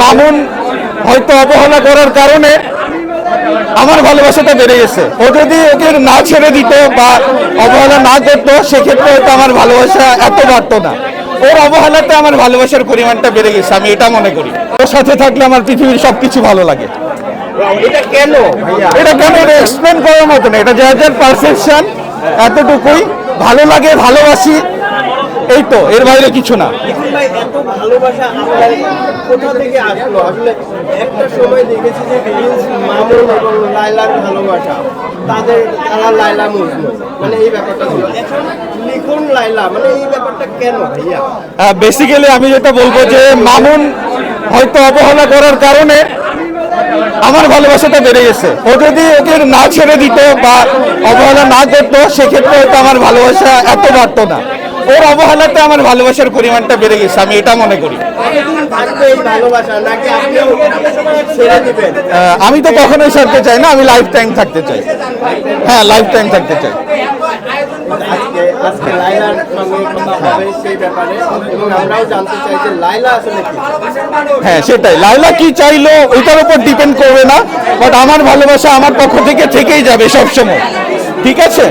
মামুন হয়তো অবহেলা করার কারণে আমার ভালোবাসাটা বেড়ে গেছে। ও যদি ওকে না ছেড়ে দিত বা অবহেলা না করতো সেক্ষেত্রে হয়তো আমার ভালোবাসা এত বাড়তো না। ওর অবহেলাতে আমার ভালোবাসার পরিমাণটা বেড়ে গেছে, আমি এটা মনে করি। ওর সাথে থাকলে আমার পৃথিবীর সবকিছু ভালো লাগে। এটা কেন ভাইয়া? এটা এক্সপ্লেন করার মতো না, এটা যার যার পারসেপশন, এতটুকুই। ভালো লাগে, ভালোবাসি, এই তো, এর বাইরে কিছু না। দেখুন ভাই, এত ভালোবাসা আপনার কোথা থেকে আসলো? আসলে একটা সময় দেখেছি যে মামুন এবং লায়লার ভালোবাসা, তারা লায়লা মজনু, মানে এই ব্যাপারটা ছিল। এখন লিখুন লায়লা, মানে এই ব্যাপারটা কেন ভাইয়া? বেসিক্যালি আমি যেটা বলবো যে মামুন হয়তো অবহেলা করার কারণে আমার ভালোবাসাটা বেড়ে গেছে। ও যদি ওকে না ছেড়ে দিত বা অবহেলা না করতো সেক্ষেত্রে হয়তো আমার ভালোবাসা এত বাড়তো না। ওর অবহেলাতে আমার ভালোবাসার পরিমাণটা বেড়ে গেছে, আমি এটা মনে করি। কতদিন থাকবে এই ভালোবাসা, নাকি আপনিও ছেড়ে দিবেন? আমি তো কখনোই ছাড়তে চাই না, আমি লাইফ টাইম থাকতে চাই। হ্যাঁ, লাইফ টাইম থাকতে চাই। আজকে লায়লার সঙ্গে কথা হবে সেই ব্যাপারে, এবং আমরাও জানতে চাই যে লায়লা আসলে কি। হ্যাঁ, সেটাই, লায়লা কি চাইলো ওইটার উপর ডিপেন্ড করবে না, বাট আমার ভালোবাসা আমার পক্ষ থেকে থেকেই যাবে সবসময়। ঠিক আছে।